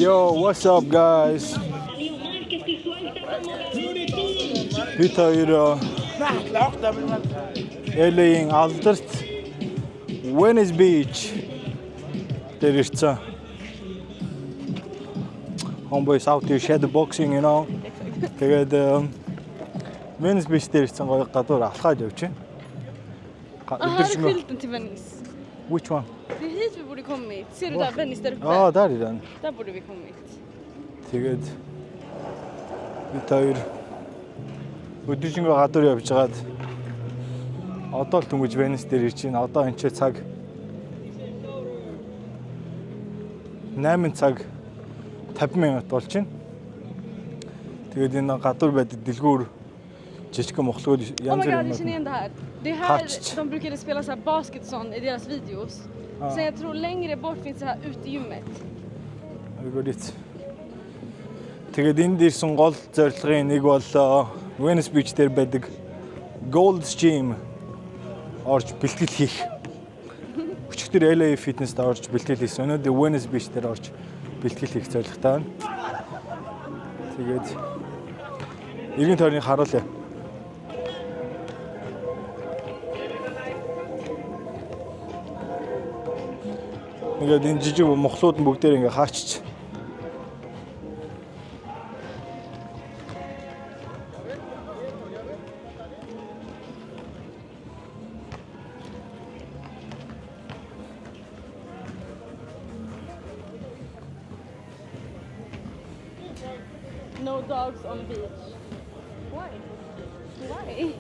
Yo, what's up guys? Vi tar ju då LA-ing Alderst Venice Beach. Det är just så. Homeboys out here shadowboxing, you know. Тэгээд Venice Beach дээр ч гоё гадуур алхаад явчих. Skylten till Venice. Which one? Det är hit vi borde kommit. Ser du där Venice där uppe? Ja, där är den. Där borde vi kommit. Тэгээд би хоёр өдөржингөө гадуур явж байгаад одоо л түнгэж Venice дээр ирж байна. Одоо энэ ч цаг 8 цаг 50 минут болж байна. Тэгээд энэ гадуур байдаг дэлгүүр жижигхэн мохлогод янз бүр jag känner igen det här. Det är här de brukade spela så här basket sån i deras videos. Sen jag tror längre bort finns det här utegymmet. Vi går dit. Тэгээд энэ дээрсэн гол зорилгын нэг бол Venice Beach дээр байдаг Gold's Gym орж бэлтгэл хийх. Өчигдөр LA Fitness-д орж бэлтгэл хийсэн. Өнөөдөр Venice Beach дээр орж бэлтгэл хийх зорилготой байна. Тэгээд эргэн тойрныг харуулъя. Тэгээд энэ жижиг мохлууд нь бүгдээр ингээ хаачиж. No dogs on beach. Why? Why?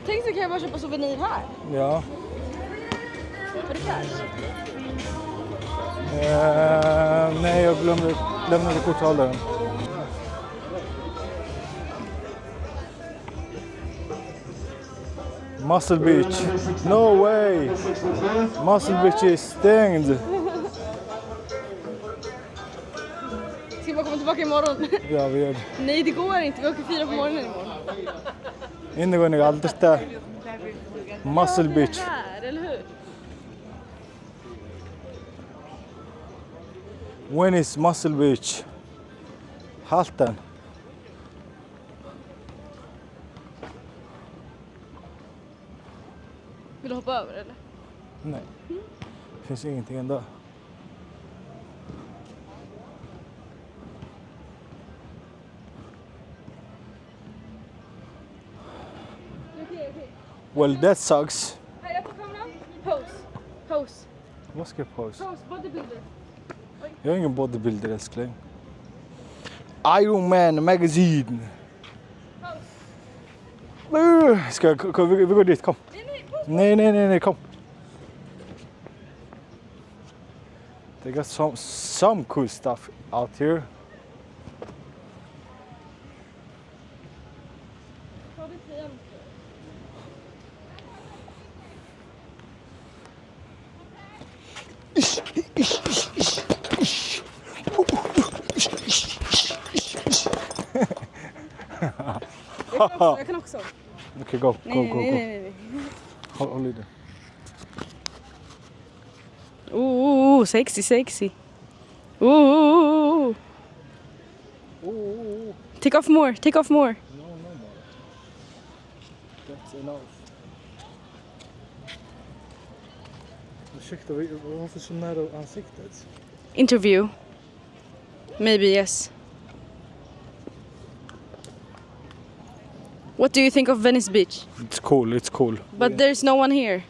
Tänk så kan jag bara köpa souvenir här. Ja. Har du cash? Nej, jag lämnade korthållaren. Muscle Beach. No way! Muscle Beach is stängd. Ska vi bara komma tillbaka imorgon? Ja, vi gör det. Nej, det går inte. Vi åker 4 på morgonen imorgon. Inne går ni alldeles där. Muscle Beach. Här, eller hur? Venice Muscle Beach. Halten. Vill du hoppa över eller? Nej. Det finns ingenting ändå. Okej. Well, that sucks. Här, jag tar kameran. Pose. Vad ska jag pose? Pose, bodybuilder. Jag är ingen bodybuilder, älskling. Iron Man Magazine. Vi går dit, kom. Nej, kom. They got some cool stuff out here. Jag kan också. Okay, go. Nej. Håll i det. Sexy. Ooh. Take off more. No. That's enough. Ursäkta, varför så nära ansiktet? Interview. Maybe yes. What do you think of Venice Beach? It's cool. But there's no one here.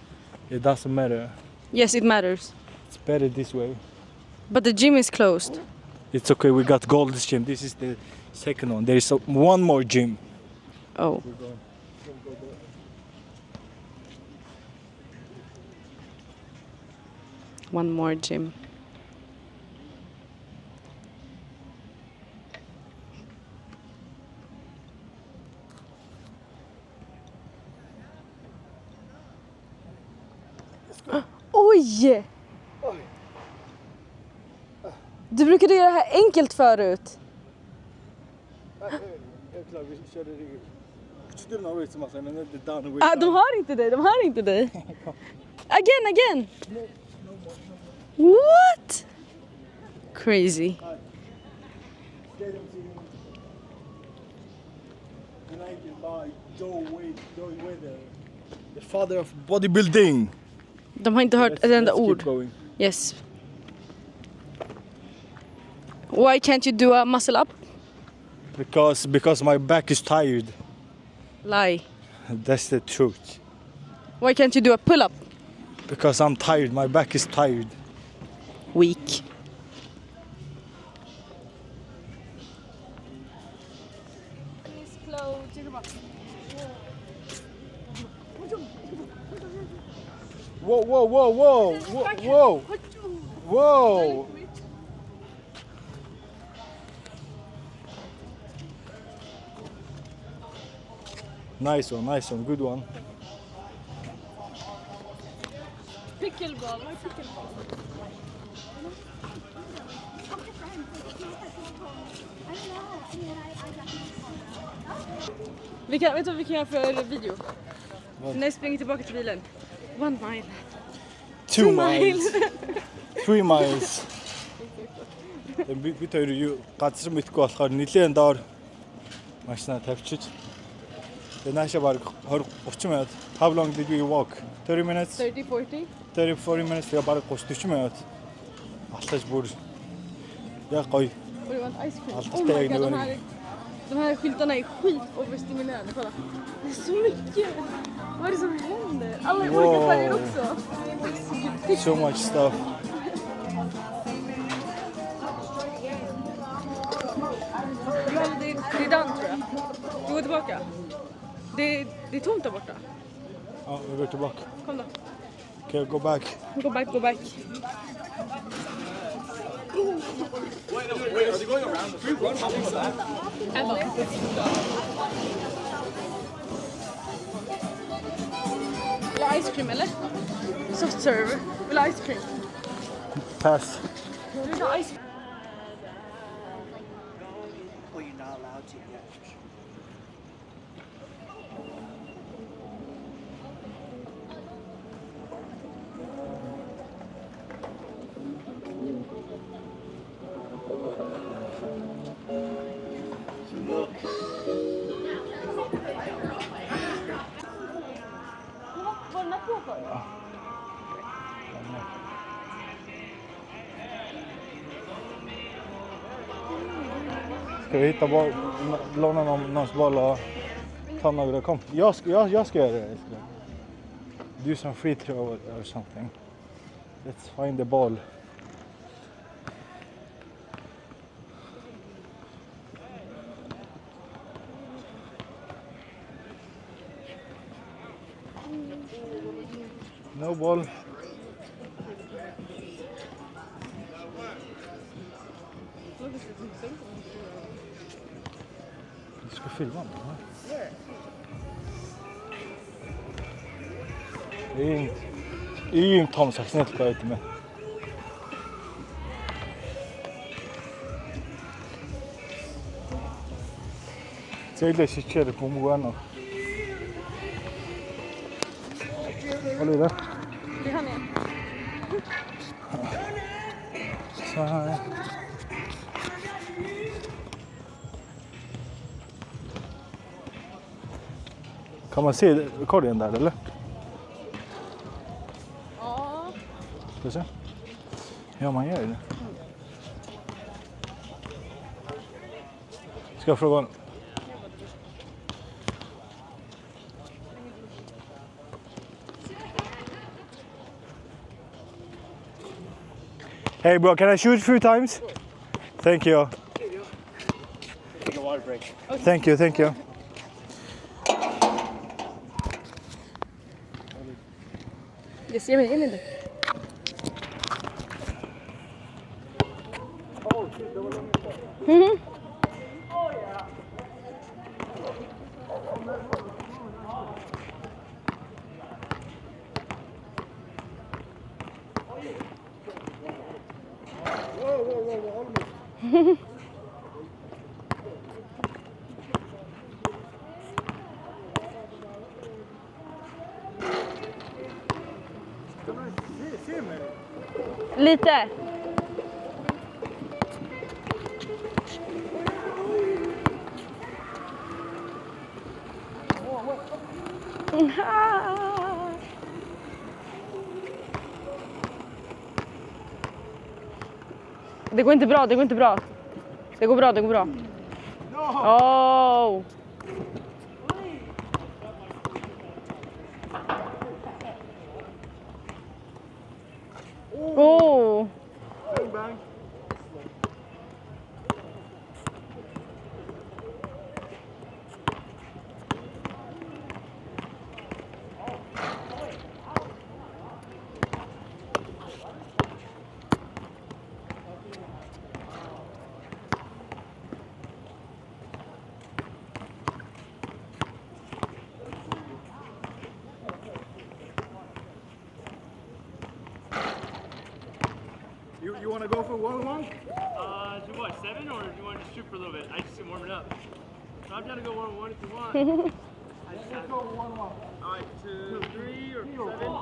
It doesn't matter. Yes, it matters. It's better this way. But the gym is closed. It's okay, we got Gold's Gym. This is the second one. There is one more gym. Oh. One more gym. Oj! Du brukade göra det här enkelt förut. Jag klarar, vi körde det. De har inte dig. Again. What? Crazy. The father of bodybuilding. De har inte hört ett enda Let's keep ord. going. Yes. Why can't you do a muscle up? Because my back is tired. Lie. That's the truth. Why can't you do a pull up? Because I'm tired. My back is tired. Weak. Whoa. Nice one, good one. Pickleball. Vet du vad vi kan göra för video? När jag springer tillbaka till bilen. 1 mile. 2 miles. 3 miles. Би тэр юу газар мэдгүй болохоор нэлээд доор машина тавьчих. Тэгээ наашаа баг 20-30 минут. How long did we walk? 30 minutes? 30-40. 30-40 minutes тэгээ баг 30-40 minut. Алхаж бүр яг гоё. Och det var en ice cream. Allt Oh my steg god, nu. de här skyltarna är skitoverstimulerande. Kolla. Det är så mycket. Vad är det som händer? Alla i olika färger också. So much stuff. Men det är den tror jag. Vi går tillbaka. Det är tomt där borta. Ja, vi går tillbaka. Kom då. Okay, go back. Go back. Wait, are they going around? Can we run hopping with that? Vill du ha ice cream eller? Soft serve. Vill du ha ice cream? Pass. Vill du ha ice cream? Well, you're not allowed to yet. Var den här på för? Ska vi hitta boll, låna någons boll och ta några? Kom, jag ska göra det. Do some free throw or something. Let's find the ball. No ball. Du ska filma den, va? İyiyim tam saksına tıklayıp mı? Söyle şişeri kumugano. Oluyor da. Det är han igen. Så här. Kan man se korgen där eller? Ja. Ska vi se? Ja, man gör det. Ska jag fråga honom? Hey bro, can I shoot a few times? Thank you. Take a water break. Thank you. Jag ser mig in i det. Ser mig? Lite. Det går inte bra, det går inte bra. Det går bra, det går bra. Oh. Oh. Bang, bang. You want to go for 1-1? Do what, 7 or do you want to just shoot for a little bit? I just warm it up. So I'm down to go 1-1 if you want. Let's go 1-1. Alright, 2, 3 or 7?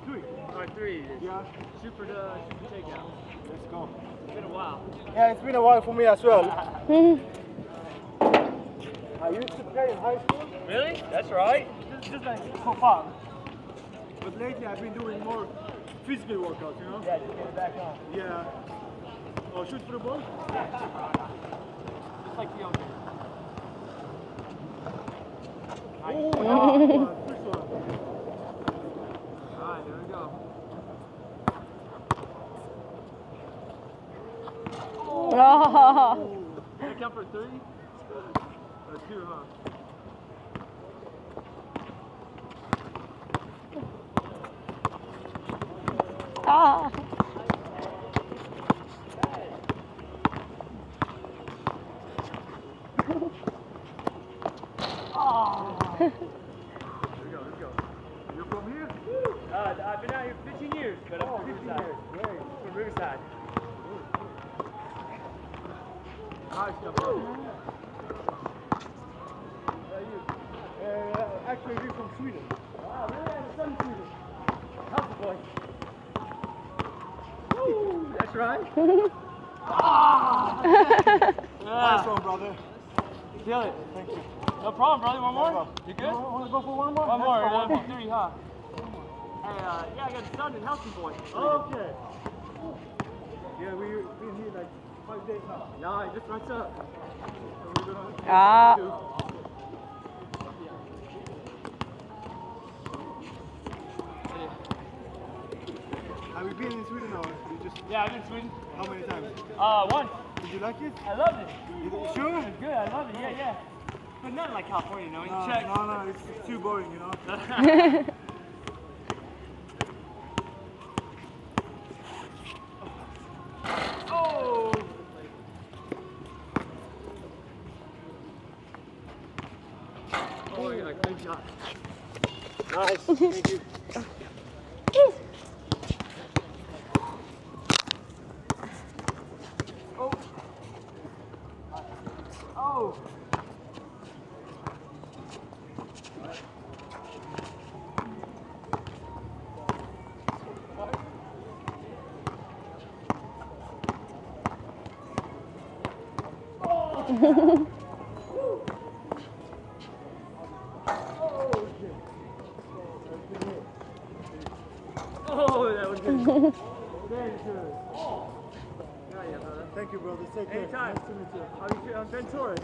3. Alright, 3. Yeah. Shoot for takeout. Let's go. It's been a while. Yeah, it's been a while for me as well. I used to play in high school. Really? That's right. Just like for fun. But lately I've been doing more physical workouts, you know? Yeah, just get it back on. Yeah. Oh, shoot for the ball? Just like the old days. Oh, first one. Alright, here we go. Oh. Can I count for 3? Or 2, huh? Ah. Here we go. You're from here? I've been out here 15 years, but I'm from Riverside. Great. From Riverside. Nice stuff, bro. Actually, we're from Sweden. Wow, really? I'm from Sweden. How's the boy? Woo, that's right. Nice one, brother. Feel it. Thank you. No problem, brother. One more? You good? Want to go for 1 more? One more. Let's go One more. 3, huh? Hey, yeah, I got a son in healthy boy. Okay. Yeah, we've been here like 5 days now. Yeah, just right up. So we're gonna Ah. Have you been in Sweden or you just Yeah, I've been in Sweden. how many times? Once. Did you like it? I loved it. You sure? It's good. I love it. Yeah. But not like California, you know. You check. No, it's too boring, you know. Oh. Oh yeah, good shot. Nice. Thank you. Oh. Oh, that was good. Very good. Yeah, brother. Thank you, brother. Take care. Anytime. Nice to meet you. How do you feel? I'm Ben Torres.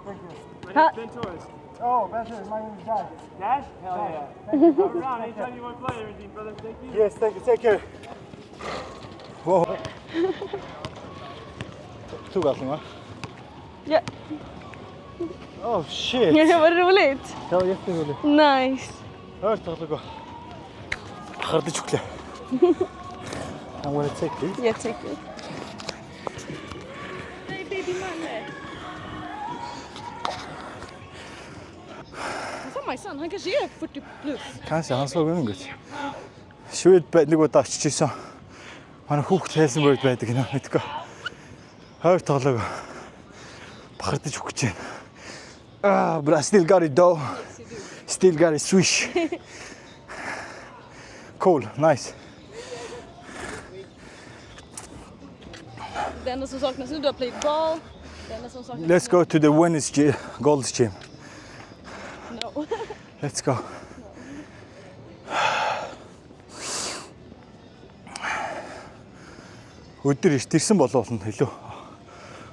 Thank you. My name's Ben Torres. Oh, better. My name is Dad. Dash? Hell yeah. Come around anytime you want to play everything, brother. Thank you. Yes, thank you. Take care. Wow. Tog allting, va? Ja. Oh shit. Vad roligt. Det var jätteroligt. Nice. Hört att det går. Hörde choklad. I'm gonna take this. Jag tycker. Nej, baby Malle. Majsan, han kanske är 40 plus. Kanske, han såg ung ut. Швед байдаг очижсэн. Манай хүүхд Хельсинбургт байдаг нэ мэдгүй. Хойр тоглоог бахардаж өгч байна. But I still got it though. Still got it swish. Cool, nice. Det enda som saknas nu, du har played ball. Det enda som saknas Let's go to the Venice Gold's Gym. No. Let's go. Өдөр ирсэн болов нь илүү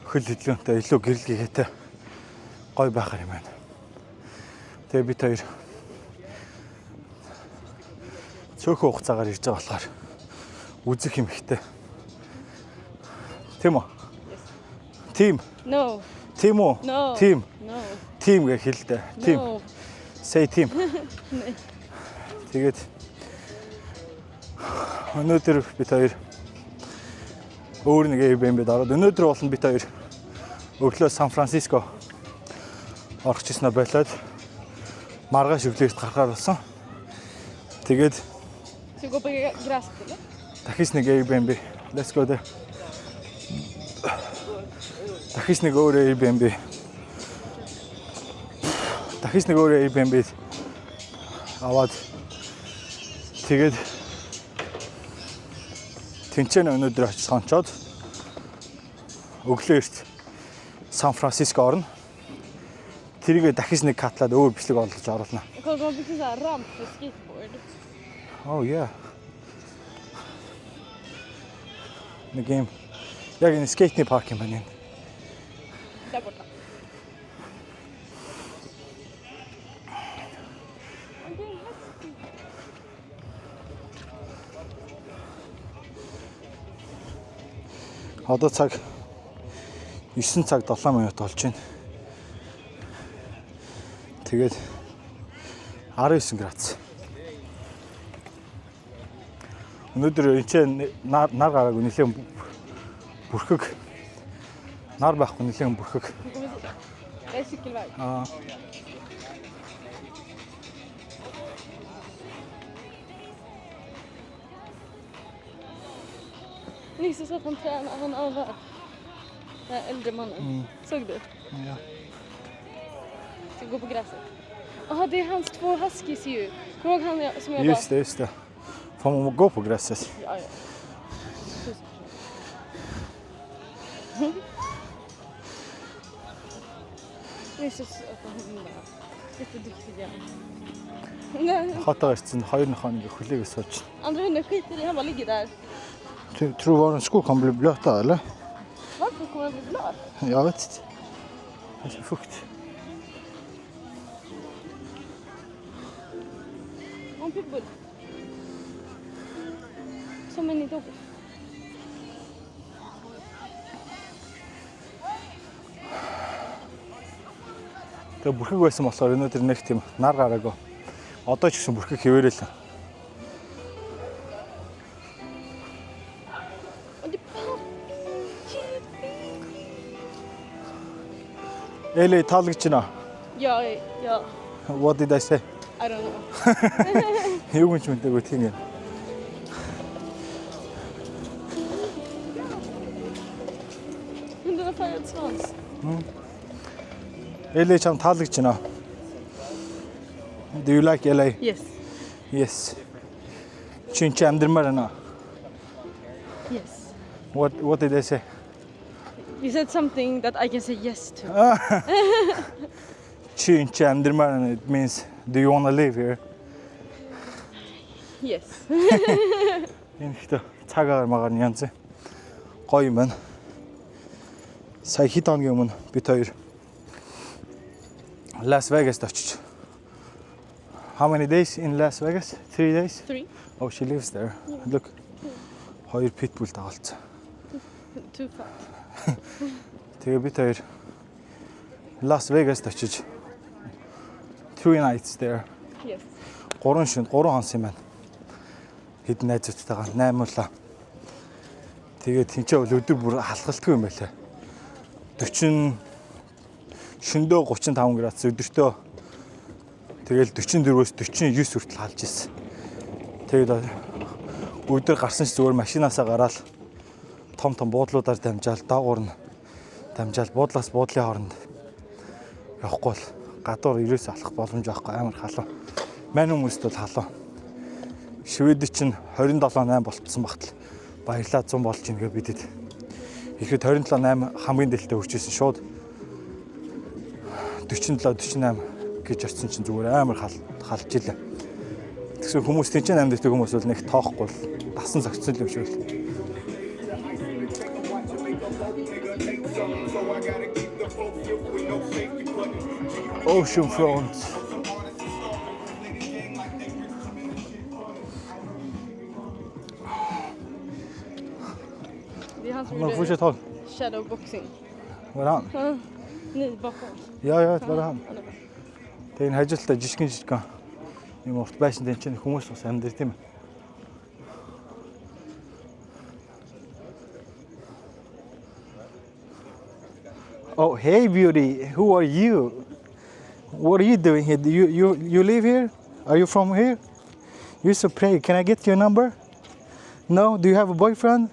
хөл хөдлөнтэй илүү гэрэл гээтэй гой байхаар юм байна. Тэгээ бид хоёр цөөхөн хугацаагаар ирж байгаа болохоор үзэх юм ихтэй. Тийм үү? Team. No. Team үү? No. Team. No. Team гэх хэлдэ. Team. No. Say team. Тэгээд өнөөдөр бид хоёр өөр нэг Airbnb-д ороод өнөөдөр бол бид хоёр өглөө Сан Франциско орох гэсэн байлаад маргааш өглөөс гарахаар болсон. Тэгээд Ska vi gå på gräset eller? дахиж нэг Airbnb. Let's go there. Дахиж нэг өөр Airbnb. Дахиж нэг өөр Airbnb аваад тэгээд тэнцэн өнөөдөр очиж сончоод өглөө эрт Сан Франциско орно. Тэрийгээ дахиж нэг катлаад өөр бичлэг олж оруулна. Kolla, de har byggt en sån här ramp för skateboard. Oh yeah. Нэг юм. Яг энэ скейтний парк юм байна. Där borta. Одоо цаг 9 цаг 7 минут болж байна. Тэгээд 19 градус. Өнөөдөр энэ нар гараагүй нэлээд бүрхэг. Нар байхгүй нэлээд бүрхэг. Det är cykelväg. Аа. Nisse sa att han tränar, han övar. Den här äldre mannen. Såg du? Ja. Ska gå på gräset. Jaha, det är hans 2 huskies ju. Kommer du ihåg han som jag Just det. Får man gå på gräset? Ja, ja. Nisse sa att han hundar. Jätteduktiga. Nej, Хатаа ирсэн хоёрынхоо нэг хүлээг сууж. andra hundar skiter i, han bara ligger där. Tror var en sko kan bli blöta eller? Varför kommer han bli blöt? Jag vet inte. Det är så fukt. En pitbull. Som en dog. Тэгээ бүрхэг байсан болохоор өнөөдөр нэг тийм нар гараагүй. Одоо ч гэсэн бүрхэг хэвээрээ л. Och det LA таалагдж байна. Ja. What did I say? I don't know. Юу гэж мэдээгүй тийм юм. Hunden har färgat svans. LA чам таалагдж байна. Do you like LA? Yes. Yes. Чин чи амьдрмаар байна. Yes. What did I say? You said something that I can say yes to. Чин чи амьдрмаар байна. It means do you want to live here? Yes. Энэ ихтэй цагаагаар магаар янз. Гоё юм байна. Сая хэд хоногийн өмнө бид хоёр Las Vegas очиж. How many days in Las Vegas? 3 days? 3. Oh, she lives there. Look. Хоёр pitbull дагалцсан. Too fat. Тэгээ бид хоёр Las Vegas очиж 3 nights there. Yes. 3 шөнө 3 хонс юм байна. Хэд найзуудтайгаа 8 улаа. Тэгээ тэнцээ бол өдөр бүр халахалтгүй юм байлаа. 40 шөндөө 35 градус өдөртөө тэгэл 44-өөс 49 хүртэл халж ирсэн. Тэгээд өдөр гарсан ч зүгээр машинаасаа гараад том буудлуудаар дамжаал доогуур нь дамжаал буудлаас буудлын хооронд явахгүй бол гадуур ирээс алах боломж байхгүй амар халуун. Мань хүмүүст бол халуун. Швед чинь 27.8 болцсон багтал баярлаа 100 болж ийн гэ бидэд Ихэд 27-8 хамгийн дээлтэй хүрчээсэн шууд 47-48 гэж очсон чинь зүгээр амар халж илээ. Тэгсэн хүмүүс тэнцэн амьддаг хүмүүс бол нэг тоохгүй л дасан зогцсон юм шиг л. Ocean front. Det är han som Men gjorde fortsätt håll. shadowboxing. Var det han? Ja, ni bakom. Ja, jag vet vad det är han. Han är bra. Тэгээ хажилтаа жижигэн юм урт байсан тэн чинь хүмүүс бас амьдэр тийм. Oh, hey beauty, who are you? What are you doing here? You live here? Are you from here? You're so pretty. Can I get your number? No? Do you have a boyfriend?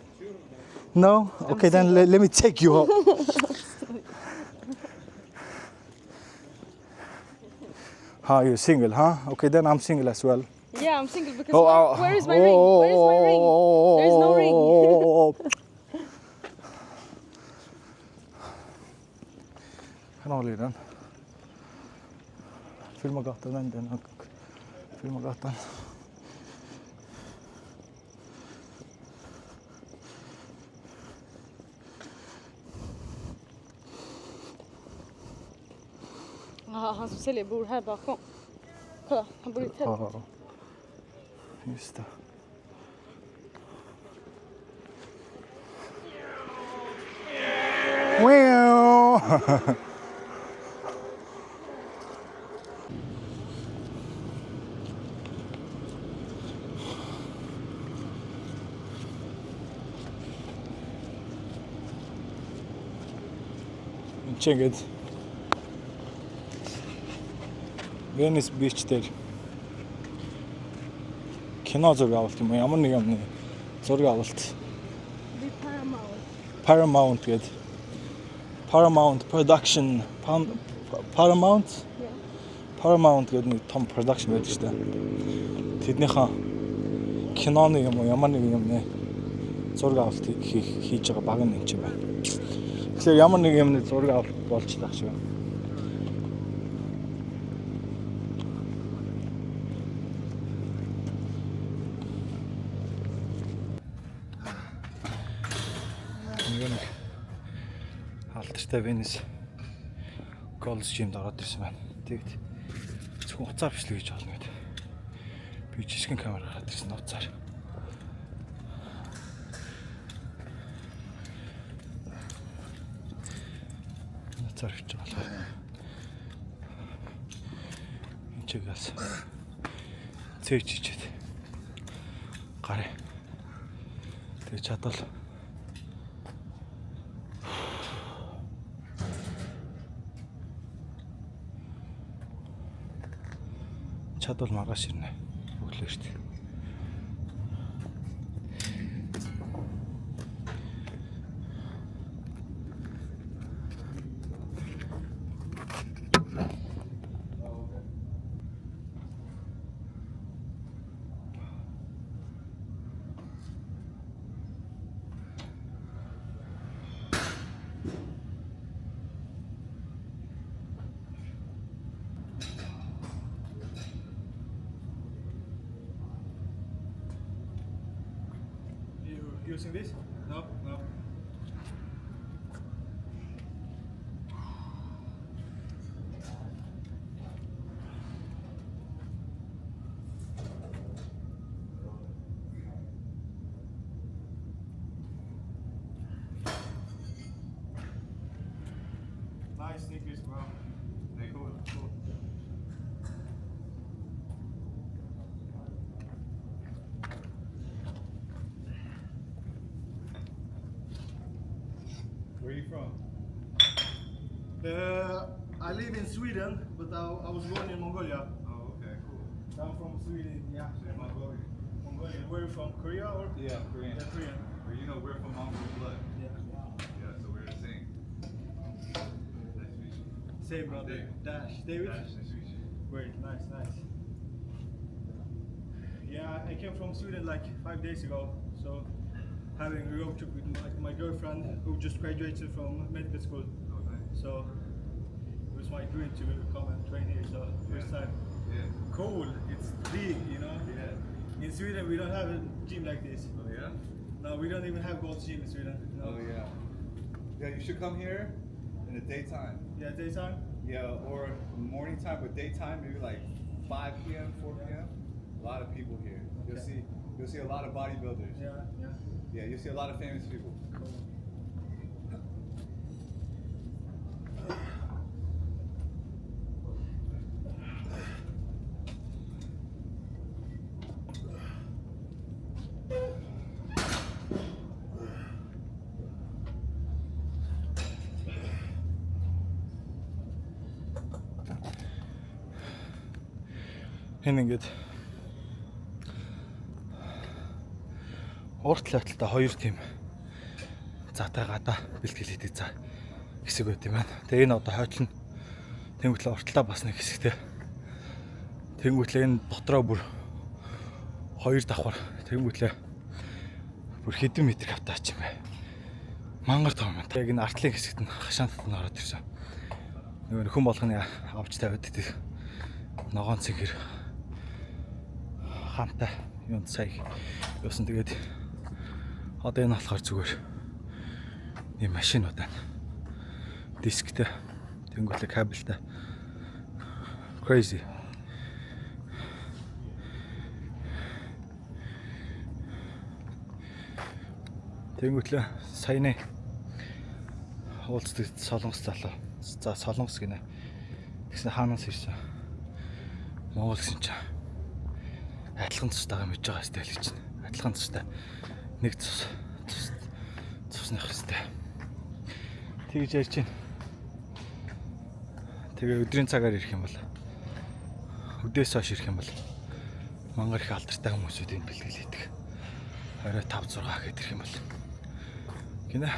No? Okay, then let me take you home. You're single, huh? Okay, then I'm single as well. Yeah, I'm single because where is my ring? Where is my ring? There is no ring. Kan hålla i den. Filma gatan, den. Filma gatan. Ja, han som säljer bor här bakom. Kolla, han bor i tält. Ja, just det. Wow! Check it. Venice Beach дээр кино зураг авалт юм уу? Ямар нэг юмны зураг авалт. Det är Paramount. Paramount гэдэг. Paramount Production. Paramount? Yeah. Paramount гэдэг нэг том production байдаг шүү дээ. Тэднийхээ киноны юм уу? Ямар нэг юмны зураг авалт хийж байгаа баг нь энэ байна. Тэгэхээр ямар нэг юмны зураг авалт болж таах шиг байна. Алдартай Venice Gold's Gym-д ороод ирсэн байна. Тэгэд зөвхөн уцаар бичлэг хийж болно гэдэг. Би жижигхэн камер гаргаад ирсэн уцаар. Уцаар хийж байгаа. Энд чигээс цээч чичээд гараа. Тэгээ чадвал чадвал маргааш ирнэ. Өглөө шүү дээ. Using this? No, no. Nice sneakers, bro. They're cool. Where are you from? I live in Sweden, but I was born in Mongolia. Oh, okay, cool. I'm from Sweden, yeah. Mongolia. Mongolia. Where are you from? Korea or? Yeah, Korean. Yeah, Korean. Or you know, we're from Mongol blood. Yeah. Yeah, so we're the same. Nice to meet you. Say, brother. David. Dash. David? Nice to meet you. Great, nice. Yeah, I came from Sweden like 5 days ago, so having a road trip with my girlfriend who just graduated from medical school. So it was my dream to come and train here. So first time. Yeah. Cool. It's big, you know. Yeah. In Sweden we don't have a gym like this. Oh yeah. No, we don't even have Gold's Gym in Sweden. No. Oh yeah. Yeah, you should come here in the daytime. Yeah, daytime. Yeah, or morning time, but daytime maybe like 5 p.m., 4 p.m. A lot of people here. Okay. You'll see a lot of bodybuilders. Yeah, yeah. Yeah, you'll see a lot of famous people. Энэ ингээд урт талтай хоёр тийм заатай гадаа бэлтгэл хийдэг за хэсэг байт юм байна. Тэгээ энэ одоо хойтлон тэнгуүтлээ уртлаа бас нэг хэсэгтэй. Тэнгуүтлээ энэ дотроо бүр хоёр давхар тэнгуүтлээ бүр хэдэн метр хавтаач юм бэ. Мангар том юм. Яг энэ артлын хэсэгт нь хашаантад нь ороод ирсэн. Нөгөө хүн болгоны авч тавиад идэх ногоон цэгэр хамтаа юунд сая юусан тэгээд одоо энэ болохоор зүгээр ийм машинууд байна. Дисктэй тэнгуүтлээ кабелтай. Crazy. Тэнгуүтлээ саяны уулздаг Солонгос залуу. За Солонгос гинэ. Тэгсэн хаанаас ирсэн. Монгол гэсэн чинь адилхан цустайгаа мэдж байгаа сте хэлж чинь. Адилхан цустай нэг цусных хэвчтэй. Тэгж ярьж чинь. Тэгээ өдрийн цагаар ирэх юм бол өдөөс хойш ирэх юм бол мангар их алдартай хүмүүсүүд энэ бэлтгэл хийдэг. Орой 5 6 гэхэд ирэх юм бол. Гинэ.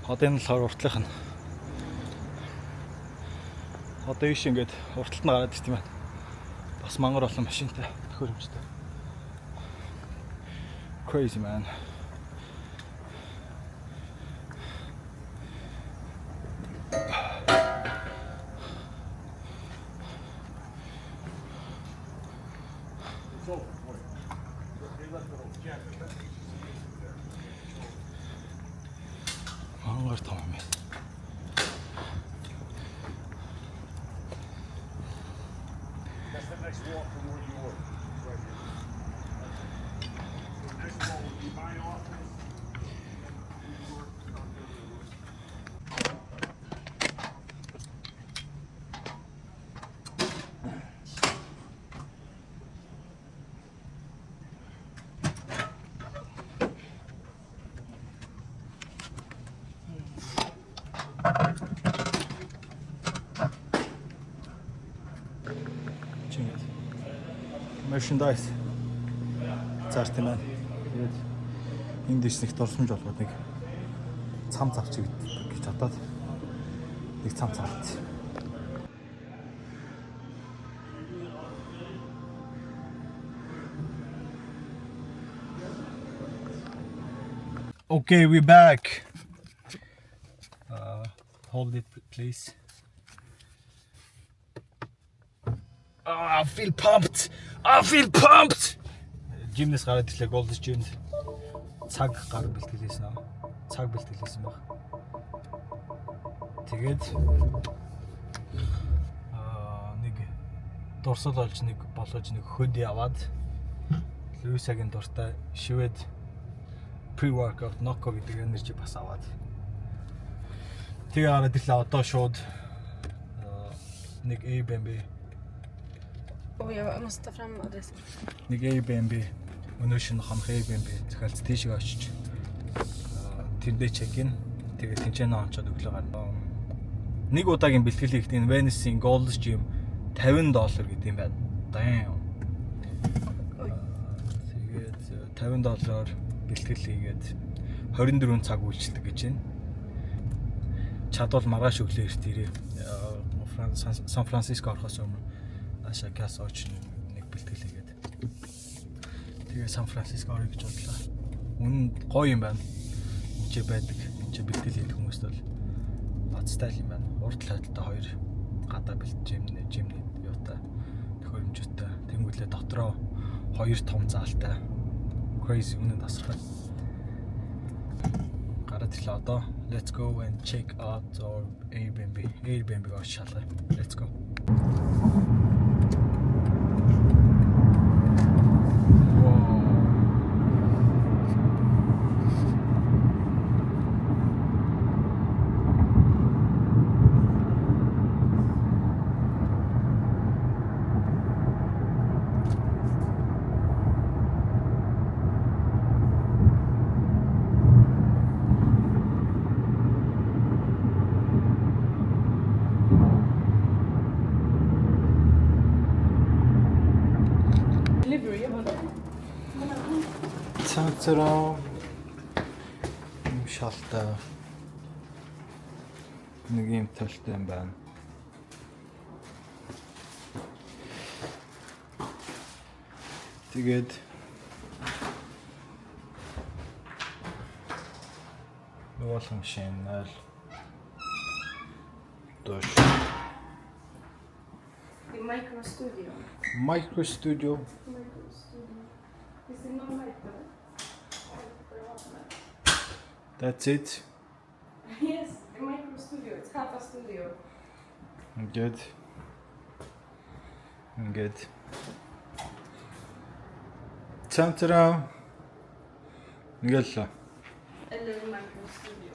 Одоо энэ болохоор уртлынх нь. Одоо ийш ингээд урталт нь гараад ирсэн юм байна. Бас мангар олон машинтай төхөөрөмжтэй. Crazy man. Мангар том юм. That's the next walk from where you were. Right here. The next one will be my office. Merchandise. Зарт юм байна. Тэгээд энд дэснэх дурсамж болгоод нэг цам завч гэж бодоод нэг цам завт. Okay, we're back. Hold it, please. I feel pumped. I feel pumped. Gymnast гараад ирлээ Gold's Gym. Цаг гар бэлтгэлээсэн аа. Цаг бэлтгэлээсэн баг. Тэгээд нэг дурсал олж нэг болгож нэг хөд яваад Луисагийн дуртай шивэд pre-workout Nocco гэдэг энержи бас аваад. Тэгээ гараад ирлээ одоо шууд нэг Airbnb. Oh, jag måste ta fram adressen. Нэг Airbnb өнөө шинэ хонх Airbnb захиалц тийшээ очиж тэндээ check-in тэгээд тэнцэнэ онцоод өглөө гарна. Нэг удаагийн бэлтгэл хийхэд энэ Venice-ийн Gold's Gym $50 гэдэг юм байна. Damn. Тэгээд $50 бэлтгэл хийгээд 24 цаг үйлчилдэг гэж байна. Чадвал маргааш өглөө эрт ирээ. Сан Франциско орохоос өмнө ашаа газ оч нэг бэлтгэл хийгээд. Тэгээ Сан Франциско орё гэж бодлоо. Үнэн гоё юм байна. Энд байдаг. Энд бэлтгэл хийх хүмүүст бол бацтай юм байна. Урд талтай хоёр гадаа бэлтгэж жимний юутай төхөөрөмжтэй. Тэнгүүлээ дотроо хоёр том заалтай. Crazy үнэн тасрах. Гараад ирлээ одоо. Let's go and check out our Airbnb. Airbnb-г шалгая. Let's go. Цаацраа юм шалтай нэг юм талтай юм байна. Тэгээд нуулсан шинээр дош Micro Studio. Micro Studio. Finns det någon micro? That's it. Yes, a micro studio. It's half a studio. Good. Good. Цаацраа Нгэлээ. Eller en micro studio.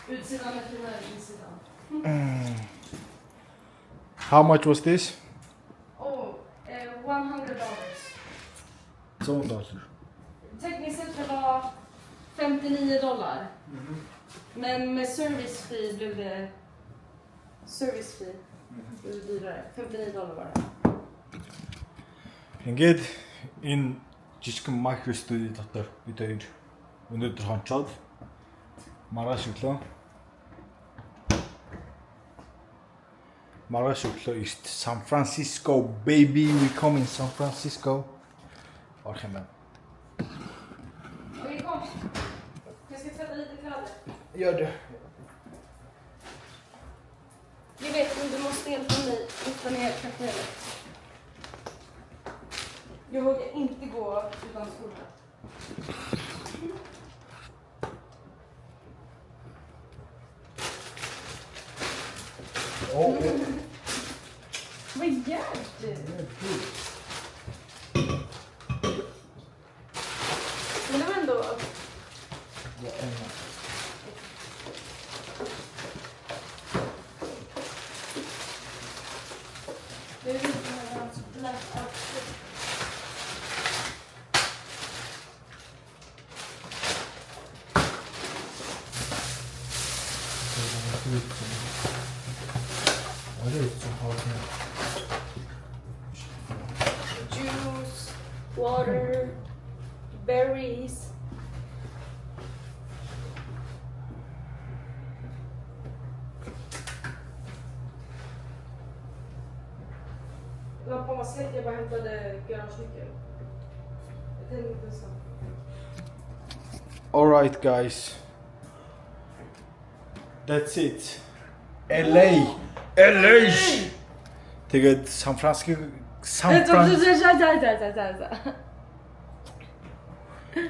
Utsidan är finare än insidan. How much was this? Oh, $100. $100. Tekniskt sett det var $59. Men med service fee blev det dyrare. $59 var det. Ингээд энэ жижигхэн micro studio дотор бид хоёр өнөөдөр хончоод маргааш өглөө Margaаш өглөө эрт San Francisco baby, we come in San Francisco. Orch hem. Okej, kom. Jag ska tvätta lite kläder. Gör det. Jag vet, men du måste hjälpa mig lyfta ner kapellet. Jag vågar inte gå utan skorna. Vad gör du? Men det var ändå... Det är lite med hans black outfit. Juice, water, berries. Lampan var släckt, jag bara hämtade garagelyckan. Jag tänkte inte så. Alright guys. That's it. LA. LA. Тэгээд San Francisco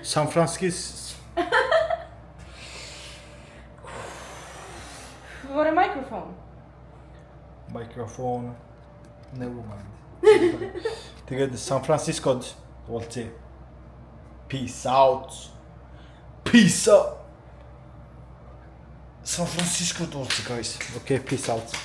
San Francisco Var det mikrofon? microphone. Never mind. Тэгээд San Francisco уулзъя. Peace out. Peace out. San Francisco уулзъя guys. Okay, peace out.